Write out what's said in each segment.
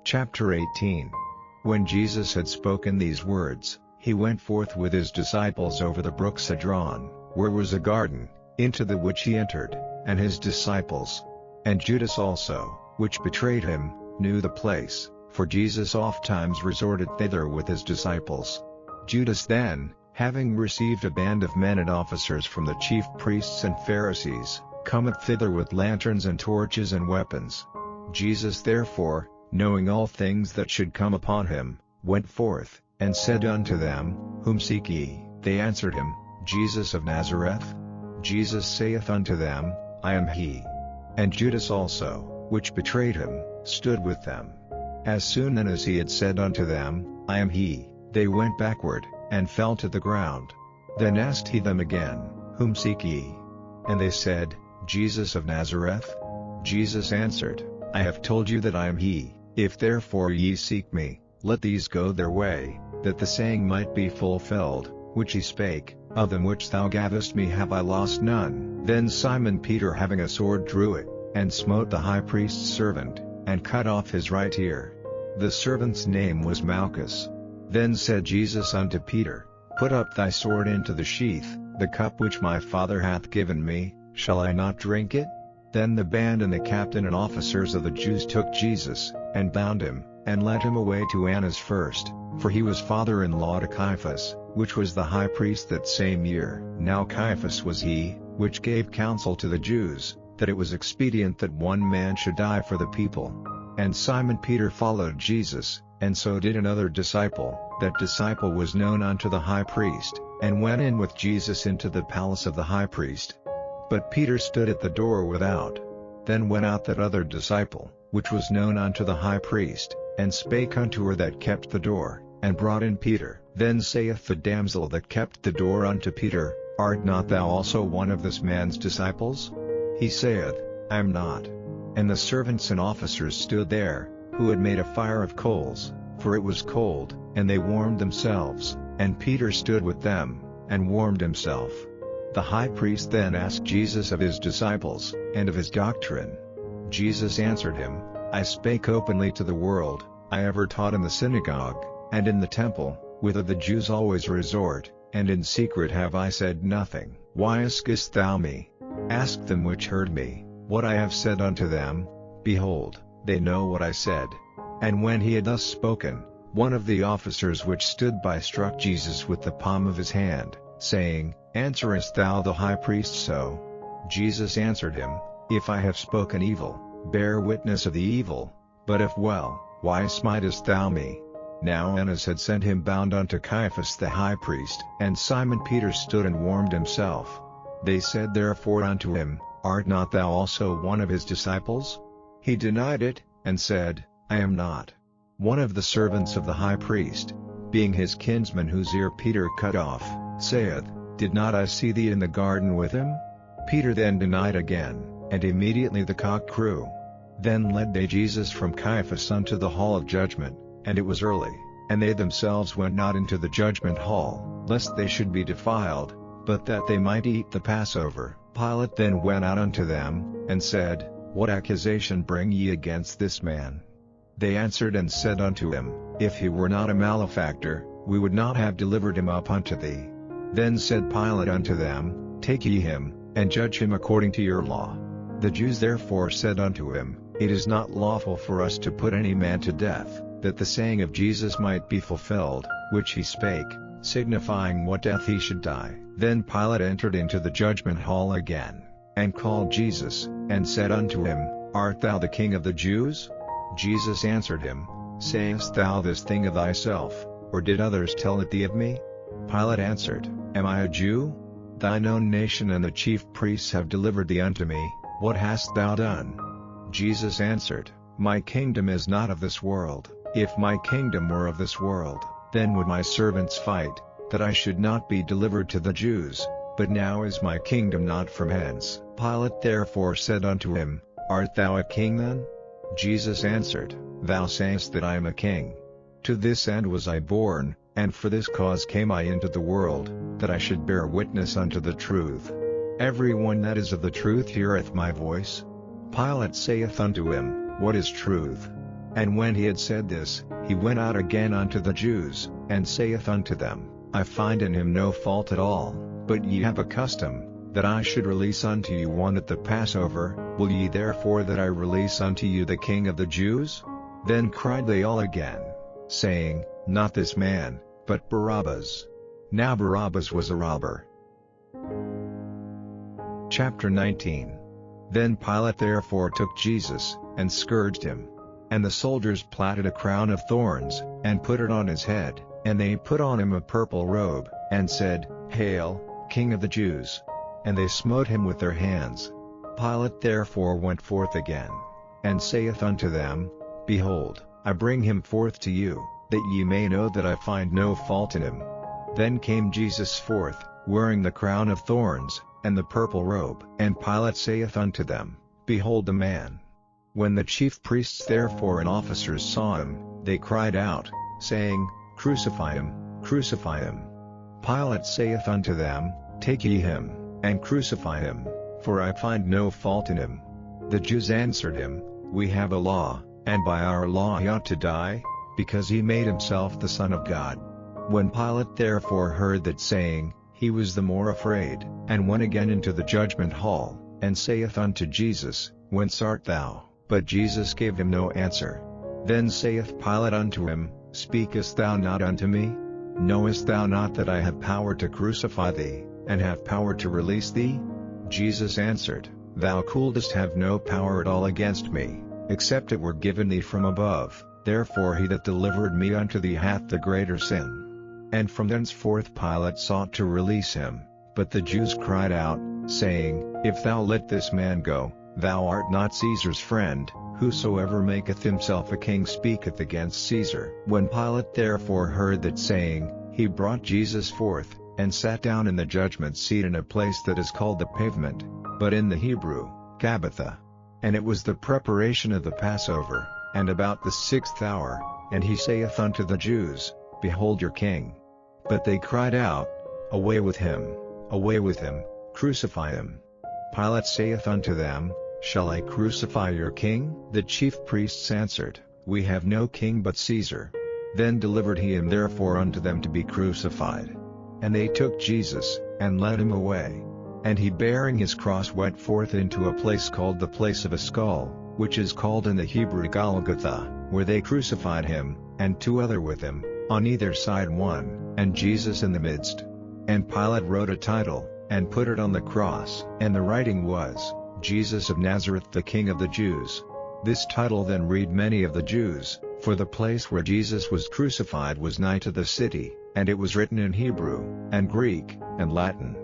Chapter 18. When Jesus had spoken these words, he went forth with his disciples over the brook Cedron, where was a garden, into the which he entered, and his disciples. And Judas also, which betrayed him, knew the place, for Jesus ofttimes resorted thither with his disciples. Judas then, having received a band of men and officers from the chief priests and Pharisees, cometh thither with lanterns and torches and weapons. Jesus therefore, knowing all things that should come upon him, went forth, and said unto them, Whom seek ye? They answered him, Jesus of Nazareth. Jesus saith unto them, I am he. And Judas also, which betrayed him, stood with them. As soon as he had said unto them, I am he, they went backward, and fell to the ground. Then asked he them again, Whom seek ye? And they said, Jesus of Nazareth. Jesus answered, I have told you that I am he. If therefore ye seek me, let these go their way, that the saying might be fulfilled, which he spake, Of them which thou gavest me have I lost none. Then Simon Peter having a sword drew it, and smote the high priest's servant, and cut off his right ear. The servant's name was Malchus. Then said Jesus unto Peter, Put up thy sword into the sheath. The cup which my Father hath given me, shall I not drink it? Then the band and the captain and officers of the Jews took Jesus, and bound him, and led him away to Annas first, for he was father-in-law to Caiaphas, which was the high priest that same year. Now Caiaphas was he, which gave counsel to the Jews, that it was expedient that one man should die for the people. And Simon Peter followed Jesus, and so did another disciple. That disciple was known unto the high priest, and went in with Jesus into the palace of the high priest. But Peter stood at the door without. Then went out that other disciple, which was known unto the high priest, and spake unto her that kept the door, and brought in Peter. Then saith the damsel that kept the door unto Peter, Art not thou also one of this man's disciples? He saith, I am not. And the servants and officers stood there, who had made a fire of coals, for it was cold, and they warmed themselves, and Peter stood with them, and warmed himself. The high priest then asked Jesus of his disciples, and of his doctrine. Jesus answered him, I spake openly to the world. I ever taught in the synagogue, and in the temple, whither the Jews always resort, and in secret have I said nothing. Why askest thou me? Ask them which heard me, what I have said unto them. Behold, they know what I said. And when he had thus spoken, one of the officers which stood by struck Jesus with the palm of his hand, saying, Answerest thou the high priest so? Jesus answered him, If I have spoken evil, bear witness of the evil, but if well, why smitest thou me? Now Annas had sent him bound unto Caiaphas the high priest. And Simon Peter stood and warmed himself. They said therefore unto him, Art not thou also one of his disciples? He denied it, and said, I am not. One of the servants of the high priest, being his kinsman whose ear Peter cut off, saith, Did not I see thee in the garden with him? Peter then denied again, and immediately the cock crew. Then led they Jesus from Caiaphas unto the hall of judgment, and it was early, and they themselves went not into the judgment hall, lest they should be defiled, but that they might eat the Passover. Pilate then went out unto them, and said, What accusation bring ye against this man? They answered and said unto him, If he were not a malefactor, we would not have delivered him up unto thee. Then said Pilate unto them, Take ye him, and judge him according to your law. The Jews therefore said unto him, It is not lawful for us to put any man to death, that the saying of Jesus might be fulfilled, which he spake, signifying what death he should die. Then Pilate entered into the judgment hall again, and called Jesus, and said unto him, Art thou the King of the Jews? Jesus answered him, Sayest thou this thing of thyself, or did others tell it thee of me? Pilate answered, Am I a Jew? Thine own nation and the chief priests have delivered thee unto me. What hast thou done? Jesus answered, My kingdom is not of this world. If my kingdom were of this world, then would my servants fight, that I should not be delivered to the Jews. But now is my kingdom not from hence. Pilate therefore said unto him, Art thou a king then? Jesus answered, Thou sayest that I am a king. To this end was I born, and for this cause came I into the world, that I should bear witness unto the truth. Every one that is of the truth heareth my voice. Pilate saith unto him, What is truth? And when he had said this, he went out again unto the Jews, and saith unto them, I find in him no fault at all, but ye have a custom, that I should release unto you one at the Passover. Will ye therefore that I release unto you the King of the Jews? Then cried they all again, saying, Not this man, but Barabbas. Now Barabbas was a robber. Chapter 19. Then Pilate therefore took Jesus, and scourged him. And the soldiers platted a crown of thorns, and put it on his head, and they put on him a purple robe, and said, Hail, King of the Jews! And they smote him with their hands. Pilate therefore went forth again, and saith unto them, Behold, I bring him forth to you, that ye may know that I find no fault in him. Then came Jesus forth, wearing the crown of thorns, and the purple robe. And Pilate saith unto them, Behold the man. When the chief priests therefore and officers saw him, they cried out, saying, Crucify him, crucify him. Pilate saith unto them, Take ye him, and crucify him, for I find no fault in him. The Jews answered him, We have a law, and by our law he ought to die, because he made himself the Son of God. When Pilate therefore heard that saying, he was the more afraid, and went again into the judgment hall, and saith unto Jesus, Whence art thou? But Jesus gave him no answer. Then saith Pilate unto him, Speakest thou not unto me? Knowest thou not that I have power to crucify thee, and have power to release thee? Jesus answered, Thou couldst have no power at all against me, except it were given thee from above. Therefore he that delivered me unto thee hath the greater sin. And from thenceforth Pilate sought to release him, but the Jews cried out, saying, If thou let this man go, thou art not Caesar's friend. Whosoever maketh himself a king speaketh against Caesar. When Pilate therefore heard that saying, he brought Jesus forth, and sat down in the judgment seat in a place that is called the Pavement, but in the Hebrew, Gabbatha. And it was the preparation of the Passover, and about the 6th hour, and he saith unto the Jews, Behold your king. But they cried out, Away with him, crucify him. Pilate saith unto them, Shall I crucify your king? The chief priests answered, We have no king but Caesar. Then delivered he him therefore unto them to be crucified. And they took Jesus, and led him away. And he bearing his cross went forth into a place called the place of a skull, which is called in the Hebrew Golgotha, where they crucified him, and two other with him, on either side one, and Jesus in the midst. And Pilate wrote a title, and put it on the cross, and the writing was, Jesus of Nazareth, the King of the Jews. This title then read many of the Jews, for the place where Jesus was crucified was nigh to the city, and it was written in Hebrew, and Greek, and Latin.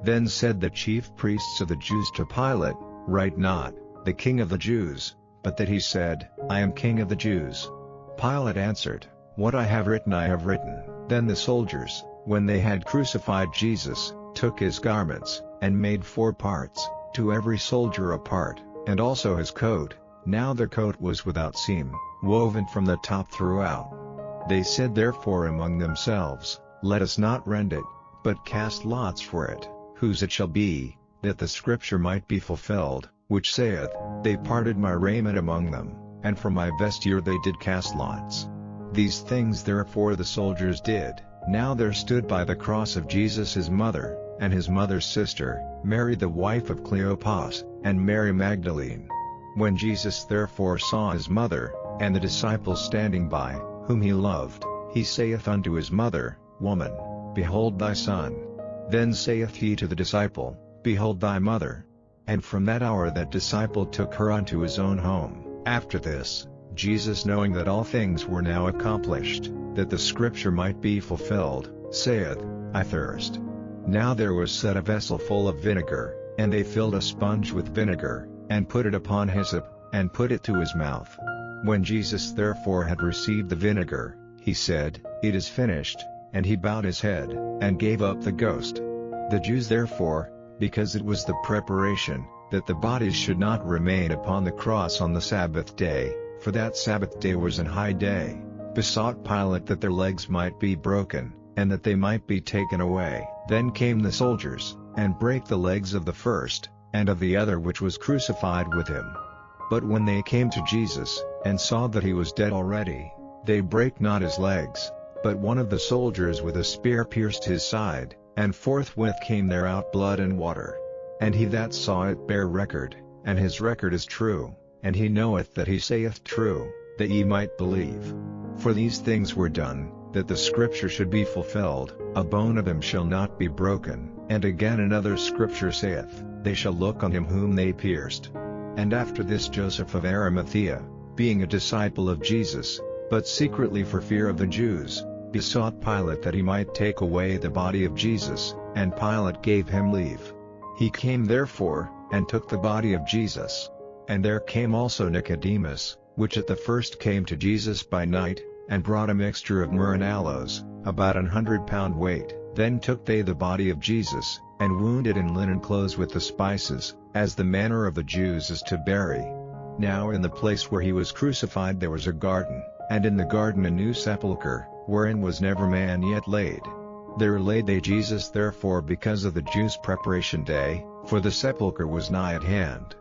Then said the chief priests of the Jews to Pilate, Write not, the King of the Jews, but that he said, I am King of the Jews. Pilate answered, What I have written I have written. Then the soldiers, when they had crucified Jesus, took his garments, and made 4 parts, to every soldier a part, and also his coat. Now the coat was without seam, woven from the top throughout. They said therefore among themselves, Let us not rend it, but cast lots for it, whose it shall be, that the scripture might be fulfilled, which saith, They parted my raiment among them, and for my vesture they did cast lots. These things therefore the soldiers did. Now there stood by the cross of Jesus his mother, and his mother's sister, Mary the wife of Cleopas, and Mary Magdalene. When Jesus therefore saw his mother, and the disciples standing by, whom he loved, he saith unto his mother, Woman, behold thy son. Then saith he to the disciple, Behold thy mother. And from that hour that disciple took her unto his own home. After this, Jesus knowing that all things were now accomplished, that the scripture might be fulfilled, saith, I thirst. Now there was set a vessel full of vinegar, and they filled a sponge with vinegar, and put it upon hyssop, and put it to his mouth. When Jesus therefore had received the vinegar, he said, It is finished, and he bowed his head, and gave up the ghost. The Jews therefore, because it was the preparation, that the bodies should not remain upon the cross on the Sabbath day, for that Sabbath day was an high day, besought Pilate that their legs might be broken, and that they might be taken away. Then came the soldiers, and brake the legs of the first, and of the other which was crucified with him. But when they came to Jesus, and saw that he was dead already, they brake not his legs, but one of the soldiers with a spear pierced his side, and forthwith came there out blood and water. And he that saw it bare record, and his record is true, and he knoweth that he saith true, that ye might believe. For these things were done, that the scripture should be fulfilled, a bone of him shall not be broken. And again another scripture saith, they shall look on him whom they pierced. And after this Joseph of Arimathea, being a disciple of Jesus, but secretly for fear of the Jews, besought Pilate that he might take away the body of Jesus, and Pilate gave him leave. He came therefore, and took the body of Jesus. And there came also Nicodemus, which at the first came to Jesus by night, and brought a mixture of myrrh and aloes, about 100 pound weight. Then took they the body of Jesus, and wound it in linen clothes with the spices, as the manner of the Jews is to bury. Now in the place where he was crucified there was a garden, and in the garden a new sepulchre, wherein was never man yet laid. There laid they Jesus therefore because of the Jews' preparation day, for the sepulchre was nigh at hand.